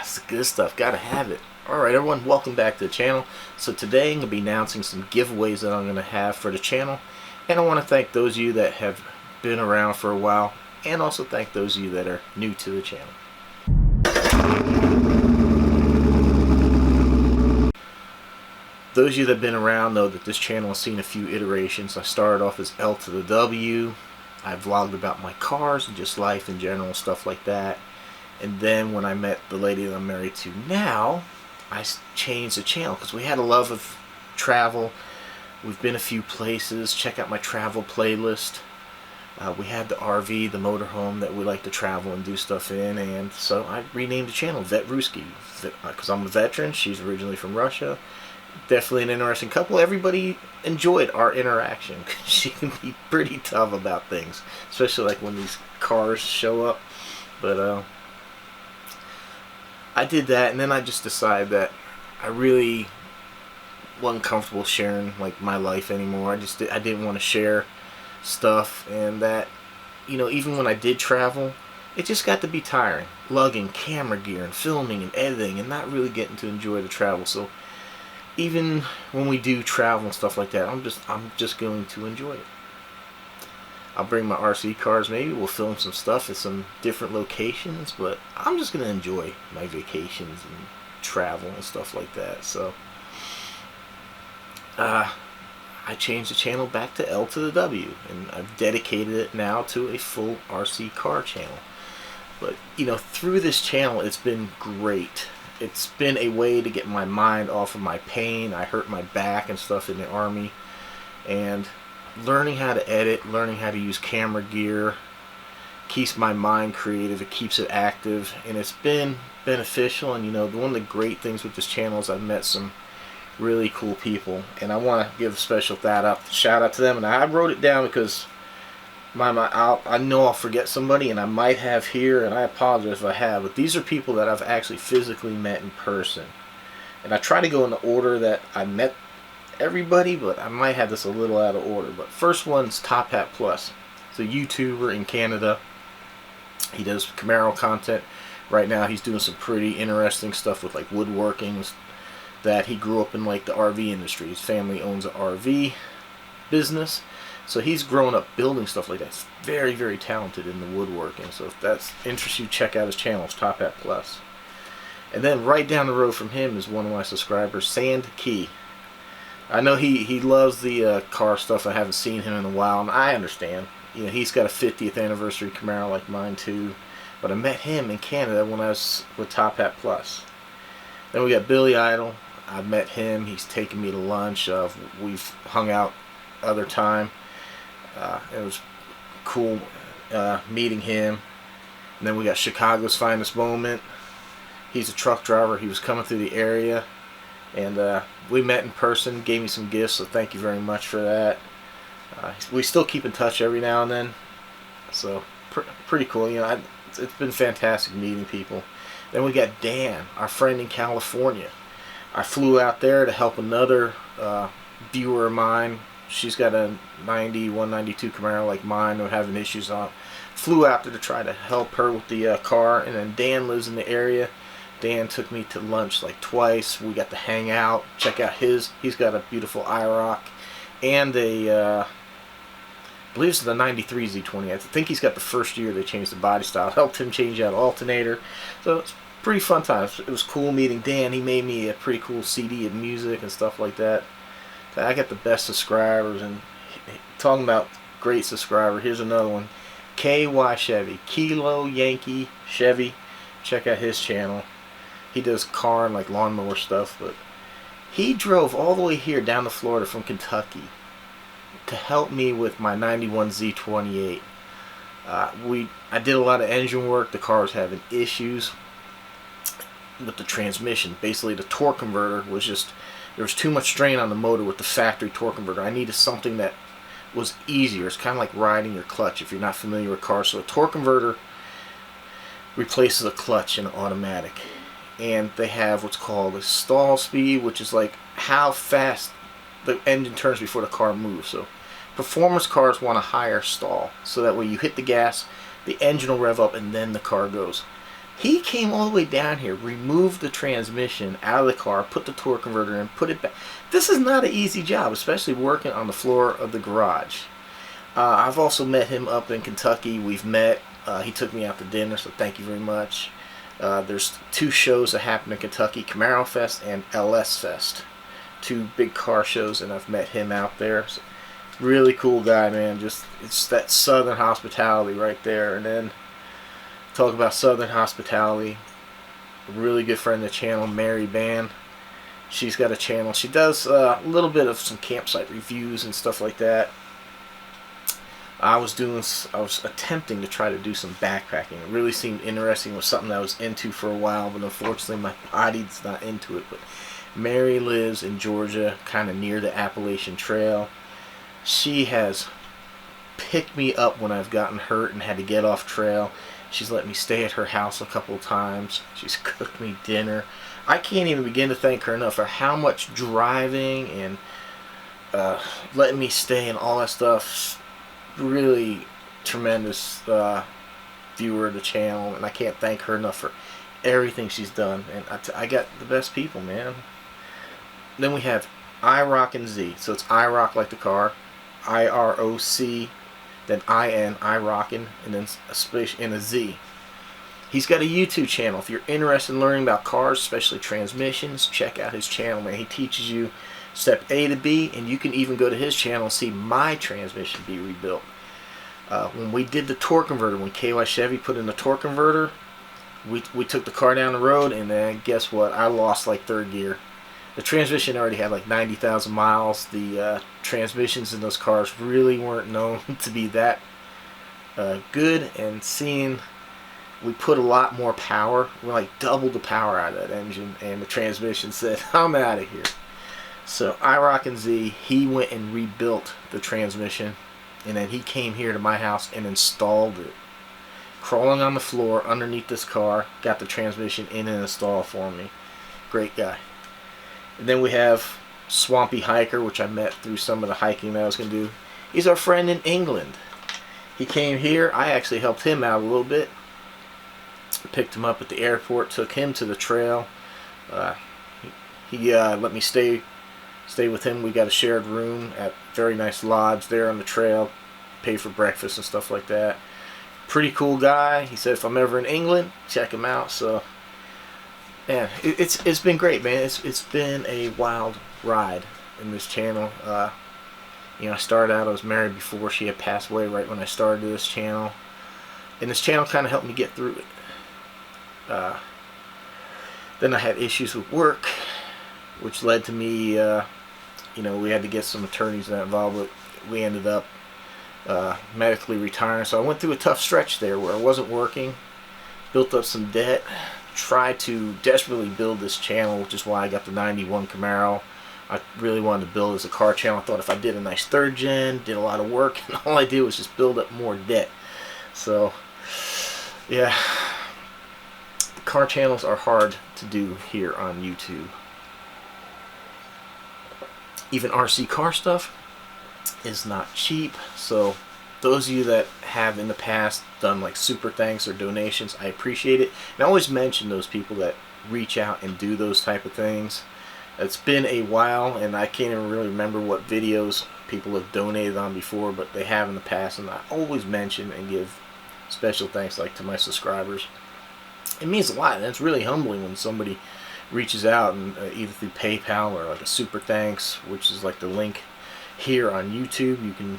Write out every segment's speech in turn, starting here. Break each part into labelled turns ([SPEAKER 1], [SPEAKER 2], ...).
[SPEAKER 1] It's the good stuff. Gotta have it. Alright everyone, welcome back to the channel. So today I'm going to be announcing some giveaways that I'm going to have for the channel. And I want to thank those of you that have been around for a while. And also thank those of you that are new to the channel. Those of you that have been around know that this channel has seen a few iterations. I started off as L to the W. I vlogged about my cars and just life in general, stuff like that. And then when I met the lady that I'm married to now, I changed the channel because we had a love of travel. We've been a few places. Check out my travel playlist. We had the RV, the motorhome that we like to travel and do stuff in, and so I renamed the channel vetruski because I'm a veteran. She's originally from Russia. Definitely an interesting couple. Everybody enjoyed our interaction. She can be pretty tough about things, especially like when these cars show up. But I did that, and then I just decided that I really wasn't comfortable sharing like my life anymore. I didn't want to share stuff, and that, you know, even when I did travel, it just got to be tiring, lugging camera gear and filming and editing and not really getting to enjoy the travel. So even when we do travel and stuff like that, I'm just going to enjoy it. I'll bring my RC cars, maybe we'll film some stuff at some different locations, but I'm just going to enjoy my vacations and travel and stuff like that. So I changed the channel back to L to the W, and I've dedicated it now to a full RC car channel. But you know, through this channel it's been great. It's been a way to get my mind off of my pain. I hurt my back and stuff in the Army, and learning how to edit, learning how to use camera gear keeps my mind creative, it keeps it active, and it's been beneficial. And you know, one of the great things with this channel is I've met some really cool people, and I want to give a special shout out to them. And I wrote it down because I know I'll forget somebody, and I might have here, and I apologize if I have, but these are people that I've actually physically met in person. And I try to go in the order that I met everybody, but I might have this a little out of order. But first one's Top Hat Plus. It's a YouTuber in Canada. He does Camaro content. Right now he's doing some pretty interesting stuff with like woodworking, that he grew up in like the RV industry. His family owns an RV business, so he's grown up building stuff like that. He's very, very talented in the woodworking. So if that interests you, check out his channel. It's Top Hat Plus. And then right down the road from him is one of my subscribers, Sand Key. I know he loves the car stuff. I haven't seen him in a while, and I understand. You know, he's got a 50th anniversary Camaro like mine too. But I met him in Canada when I was with Top Hat Plus. Then we got Billy Idol. I met him. He's taken me to lunch. We've hung out other time. It was cool meeting him. And then we got Chicago's Finest Moment. He's a truck driver. He was coming through the area, and we met in person, gave me some gifts, so thank you very much for that. We still keep in touch every now and then, so pretty cool. You know, it's been fantastic meeting people. Then we got Dan, our friend in California. I flew out there to help another viewer of mine. She's got a 91, 92 Camaro like mine. They're having issues on. Flew out there to try to help her with the car. And then Dan lives in the area. Dan took me to lunch like twice. We got to hang out, check out his. He's got a beautiful IROC and a, I believe it's the 93 Z20. I think he's got the first year they changed the body style. Helped him change out alternator. So it's pretty fun times. It was cool meeting Dan. He made me a pretty cool CD of music and stuff like that. I got the best subscribers, and talking about great subscriber, here's another one. KY Chevy, Kilo Yankee Chevy. Check out his channel. He does car and like lawnmower stuff, but he drove all the way here down to Florida from Kentucky to help me with my 91 Z28. I did a lot of engine work. The car was having issues with the transmission. Basically the torque converter was just, there was too much strain on the motor with the factory torque converter. I needed something that was easier. It's kind of like riding your clutch if you're not familiar with cars. So a torque converter replaces a clutch in an automatic, and they have what's called a stall speed, which is like how fast the engine turns before the car moves. So performance cars want a higher stall, so that when you hit the gas, the engine will rev up and then the car goes. He came all the way down here, removed the transmission out of the car, put the torque converter in, put it back. This is not an easy job, especially working on the floor of the garage. I've also met him up in Kentucky. We've met. He took me out to dinner, so thank you very much. There's 2 shows that happen in Kentucky, Camaro Fest and LS Fest. 2 big car shows, and I've met him out there. So, really cool guy, man. Just, it's that Southern hospitality right there. And then talk about Southern hospitality. A really good friend of the channel, Mary Band. She's got a channel. She does a little bit of some campsite reviews and stuff like that. I was attempting to try to do some backpacking. It really seemed interesting. It was something I was into for a while, but unfortunately my body's not into it. But Mary lives in Georgia, kind of near the Appalachian Trail. She has picked me up when I've gotten hurt and had to get off trail. She's let me stay at her house a couple of times. She's cooked me dinner. I can't even begin to thank her enough for how much driving and letting me stay and all that stuff. Really tremendous viewer of the channel, and I can't thank her enough for everything she's done. And I got the best people, man. Then we have IROC and Z. So it's IROC like the car, IROC, then IN, IROCkin, and then a space and a Z. He's got a YouTube channel. If you're interested in learning about cars, especially transmissions, check out his channel, man. He teaches you step A to B, and you can even go to his channel and see my transmission be rebuilt. When we did the torque converter, when KY Chevy put in the torque converter, we took the car down the road, and then guess what? I lost like 3rd gear. The transmission already had like 90,000 miles. The transmissions in those cars really weren't known to be that good, and seeing we put a lot more power, we like doubled the power out of that engine, and the transmission said, I'm out of here. So IROC and Z, he went and rebuilt the transmission, and then he came here to my house and installed it. Crawling on the floor underneath this car, got the transmission in and installed for me. Great guy. And then we have Swampy Hiker, which I met through some of the hiking that I was going to do. He's our friend in England. He came here. I actually helped him out a little bit. Picked him up at the airport, took him to the trail. He let me stay with him. We got a shared room at a very nice lodge there on the trail. Paid for breakfast and stuff like that. Pretty cool guy. He said if I'm ever in England, check him out. So, man, it's been great, man. It's been a wild ride in this channel. You know, I started out, I was married before she had passed away right when I started this channel. And this channel kind of helped me get through it. Then I had issues with work, which led to me, you know, we had to get some attorneys involved, but we ended up medically retiring. So I went through a tough stretch there where I wasn't working, built up some debt, tried to desperately build this channel, which is why I got the 91 Camaro. I really wanted to build as a car channel. I thought if I did a nice 3rd gen, did a lot of work, and all I did was just build up more debt. So, yeah, car channels are hard to do here on YouTube. Even RC car stuff is not cheap. So those of you that have in the past done like super thanks or donations, I appreciate it. And I always mention those people that reach out and do those type of things. It's been a while, and I can't even really remember what videos people have donated on before, but they have in the past, and I always mention and give special thanks like to my subscribers. It means a lot, and it's really humbling when somebody reaches out and either through PayPal or like a super thanks, which is like the link here on YouTube. You can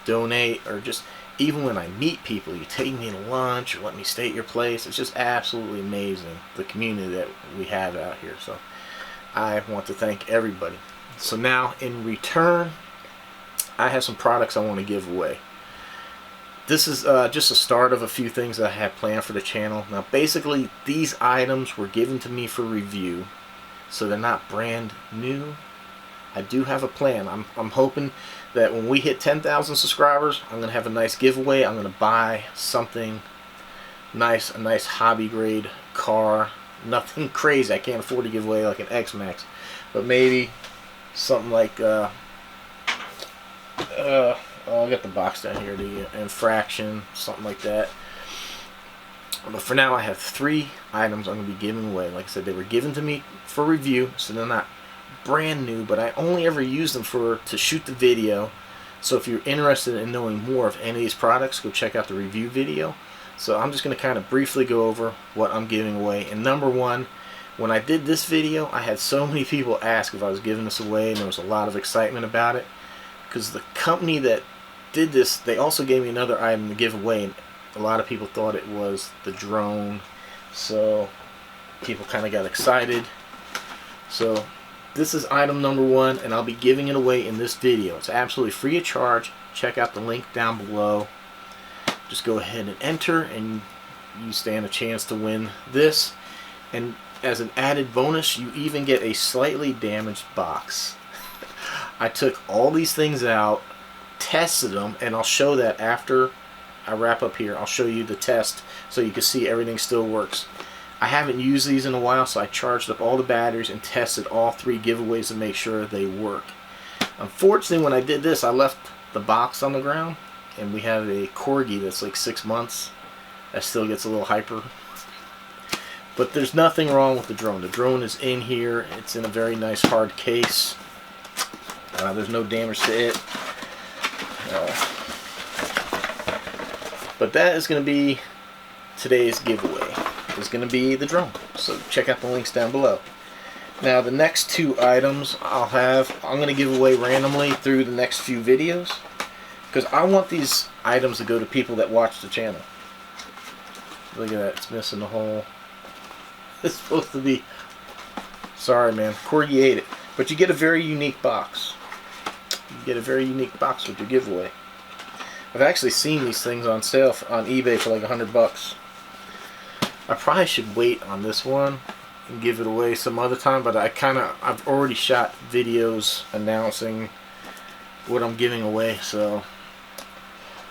[SPEAKER 1] donate, or just even when I meet people, you take me to lunch or let me stay at your place. It's just absolutely amazing, the community that we have out here. So I want to thank everybody. So now in return, I have some products I want to give away. This is just a start of a few things that I have planned for the channel. Now basically these items were given to me for review, so they're not brand new. I do have a plan. I'm hoping that when we hit 10,000 subscribers, I'm going to have a nice giveaway. I'm going to buy something nice, a nice hobby grade car. Nothing crazy. I can't afford to give away like an X-Max, but maybe something like oh, I got the box down here, the Infraction, something like that. But for now, I have 3 items I'm going to be giving away. Like I said, they were given to me for review, so they're not brand new, but I only ever use them to shoot the video. So if you're interested in knowing more of any of these products, go check out the review video. So I'm just going to kind of briefly go over what I'm giving away. And number one, when I did this video, I had so many people ask if I was giving this away, and there was a lot of excitement about it. Because the company that did this, they also gave me another item to give away, and a lot of people thought it was the drone. So people kind of got excited. So this is item number one, and I'll be giving it away in this video. It's absolutely free of charge. Check out the link down below. Just go ahead and enter, and you stand a chance to win this. And as an added bonus, you even get a slightly damaged box. I took all these things out, tested them, and I'll show that after I wrap up here. I'll show you the test so you can see everything still works. I haven't used these in a while, so I charged up all the batteries and tested all 3 giveaways to make sure they work. Unfortunately, when I did this, I left the box on the ground, and we have a corgi that's like 6 months that still gets a little hyper. But there's nothing wrong with the drone. The drone is in here. It's in a very nice hard case. There's no damage to it. But that is going to be today's giveaway. It's going to be the drone. So check out the links down below. Now the next 2 items I'm going to give away randomly through the next few videos, because I want these items to go to people that watch the channel. Look at that, it's missing the hole. It's supposed to be, sorry man, Corgi ate it. But you get a very unique box. You get a very unique box with your giveaway. I've actually seen these things on sale on eBay for like $100. I probably should wait on this one and give it away some other time, but I've already shot videos announcing what I'm giving away, so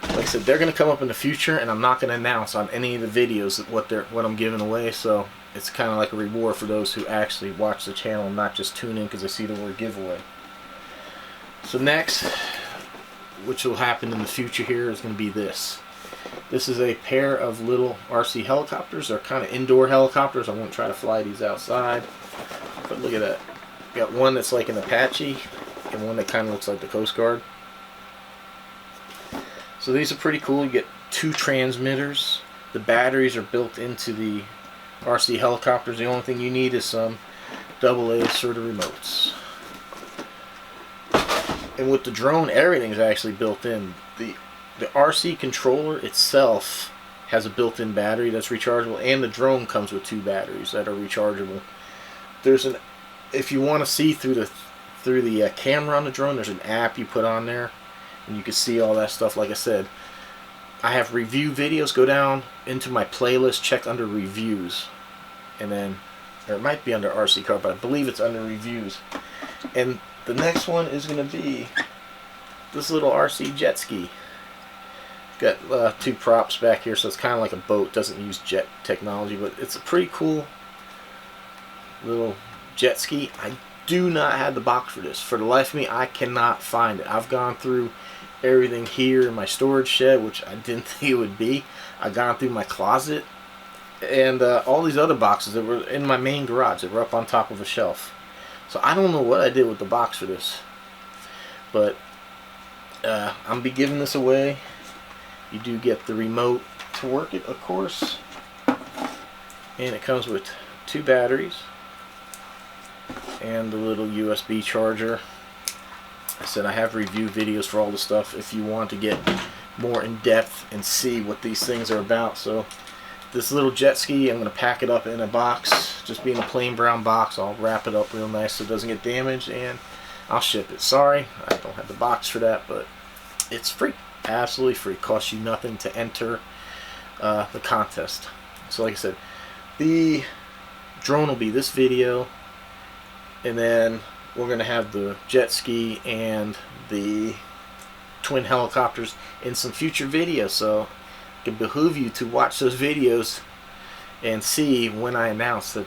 [SPEAKER 1] like I said, they're going to come up in the future, and I'm not going to announce on any of the videos what I'm giving away, so it's kind of like a reward for those who actually watch the channel and not just tune in because they see the word giveaway. So next, which will happen in the future here, is going to be this. This is a pair of little RC helicopters. They're kind of indoor helicopters. I won't try to fly these outside. But look at that. Got one that's like an Apache and one that kind of looks like the Coast Guard. So these are pretty cool. You get 2 transmitters. The batteries are built into the RC helicopters. The only thing you need is some AA sort of remotes. And with the drone, everything's actually built in. The RC controller itself has a built-in battery that's rechargeable, and the drone comes with 2 batteries that are rechargeable. If you want to see through the camera on the drone, there's an app you put on there, and you can see all that stuff. Like I said, I have review videos. Go down into my playlist, check under reviews, and then, or it might be under RC car, but I believe it's under reviews. And the next one is going to be this little RC jet ski. Got 2 props back here, so it's kind of like a boat. Doesn't use jet technology, but it's a pretty cool little jet ski. I do not have the box for this. For the life of me, I cannot find it. I've gone through everything here in my storage shed, which I didn't think it would be. I've gone through my closet, and all these other boxes that were in my main garage that were up on top of a shelf. So I don't know what I did with the box for this, but I'm going to be giving this away. You do get the remote to work it, of course, and it comes with 2 batteries and the little USB charger. I said I have review videos for all the stuff if you want to get more in depth and see what these things are about. So this little jet ski, I'm going to pack it up in a box, just being a plain brown box. I'll wrap it up real nice so it doesn't get damaged, and I'll ship it. Sorry, I don't have the box for that, but it's free. Absolutely free. Costs you nothing to enter the contest. So like I said, the drone will be this video, and then we're going to have the jet ski and the twin helicopters in some future videos, so it can behoove you to watch those videos and see when I announce that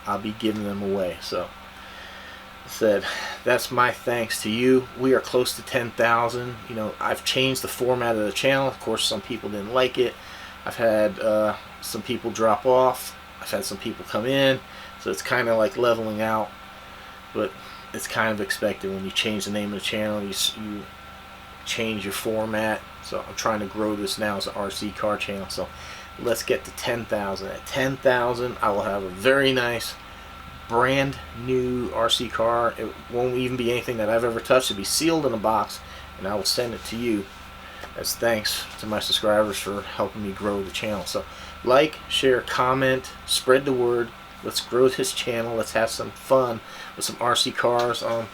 [SPEAKER 1] I'll be giving them away. So said, that's my thanks to you. We are close to 10,000. You know, I've changed the format of the channel. Of course, some people didn't like it. I've had some people drop off. I've had some people come in. So it's kind of like leveling out. But it's kind of expected when you change the name of the channel. You change your format. So I'm trying to grow this now as an RC car channel. So let's get to 10,000. At 10,000, I will have a very nice brand new RC car. It won't even be anything that I've ever touched. It'll be sealed in a box, and I will send it to you as thanks to my subscribers for helping me grow the channel. So like, share, comment, spread the word. Let's grow this channel. Let's have some fun with some RC cars. I'm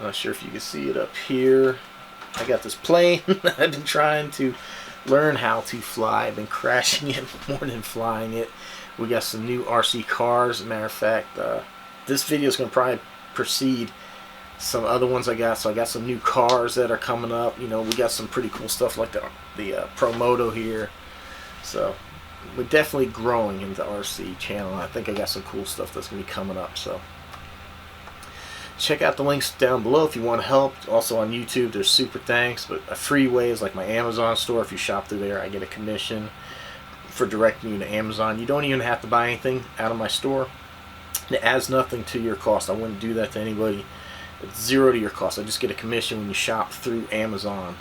[SPEAKER 1] not sure if you can see it up here. I got this plane. I've been trying to learn how to fly. I've been crashing it more than flying it. We got some new RC cars. As a matter of fact, this video is going to probably precede some other ones I got. So I got some new cars that are coming up. You know, we got some pretty cool stuff like the Pro Moto here. So we're definitely growing in the RC channel. I think I got some cool stuff that's going to be coming up. So check out the links down below if you want to help. Also on YouTube, there's super thanks, but a free way is like my Amazon store. If you shop through there, I get a commission for directing you to Amazon. You don't even have to buy anything out of my store. It adds nothing to your cost. I wouldn't do that to anybody. It's zero to your cost. I just get a commission when you shop through Amazon,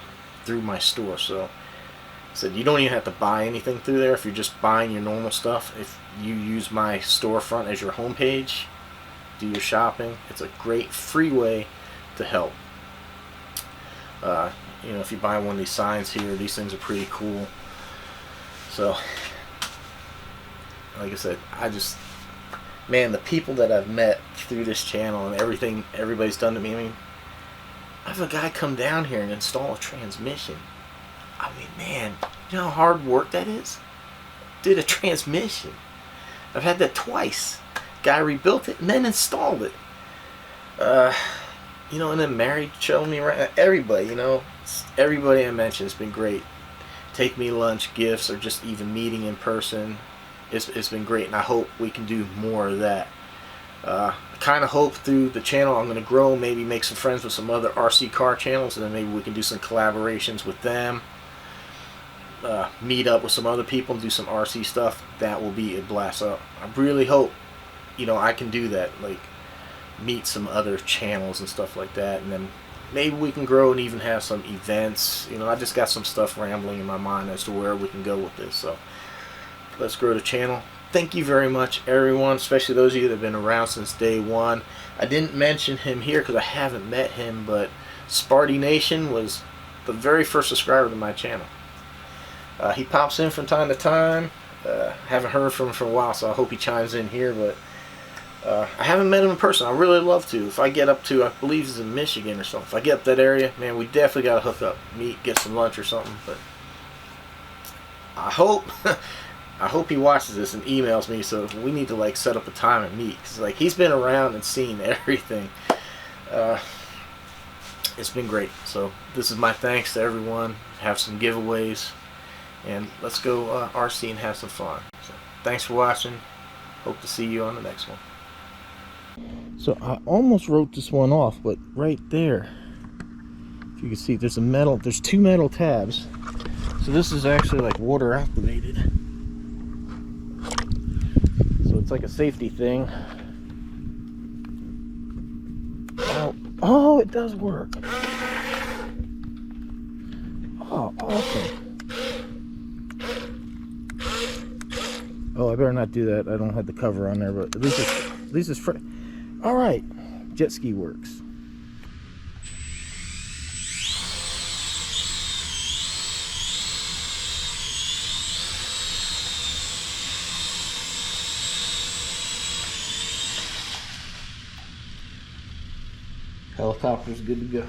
[SPEAKER 1] through my store. So I said you don't even have to buy anything through there if you're just buying your normal stuff. If you use my storefront as your homepage, do your shopping, it's a great free way to help. You know, if you buy one of these signs here, these things are pretty cool. So like I said, man, the people that I've met through this channel and everything everybody's done to me. I mean, I have a guy come down here and install a transmission. I mean, man, you know how hard work that is? Did a transmission. I've had that twice. Guy rebuilt it and then installed it. You know, and then married, showing me around. Everybody, you know, everybody I mentioned has been great. Take me lunch, gifts, or just even meeting in person. It's been great, and I hope we can do more of that. I kind of hope through the channel I'm going to grow, maybe make some friends with some other RC car channels, and then maybe we can do some collaborations with them. Meet up with some other people and do some RC stuff. That will be a blast. So I really hope, you know, I can do that, like meet some other channels and stuff like that, and then maybe we can grow and even have some events. You know, I just got some stuff rambling in my mind as to where we can go with this. So let's grow the channel. Thank you very much, everyone, especially those of you that have been around since day one. I didn't mention him here because I haven't met him, but Sparty Nation was the very first subscriber to my channel. He pops in from time to time. Haven't heard from him for a while, so I hope he chimes in here, but I haven't met him in person. I really love to. If I get up to, I believe he's in Michigan or something. If I get up that area, man, we definitely got to hook up, meet, get some lunch or something. But I hope I hope he watches this and emails me, so we need to like set up a time and meet. Cause like he's been around and seen everything. It's been great. So this is my thanks to everyone. Have some giveaways, and let's go RC and have some fun. So thanks for watching. Hope to see you on the next one. So I almost wrote this one off, but right there, if you can see, there's two metal tabs. So this is actually like water activated. So it's like a safety thing. Oh, it does work. Oh, awesome. Oh, I better not do that. I don't have the cover on there, but at least it's free. All right, jet ski works. Helicopter's good to go.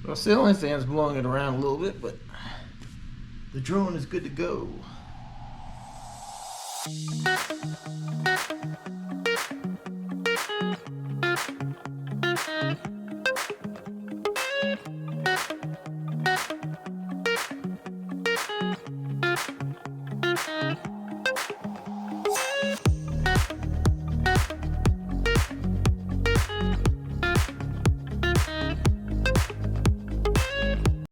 [SPEAKER 1] Well, ceiling fan's blowing it around a little bit, but the drone is good to go.
[SPEAKER 2] you.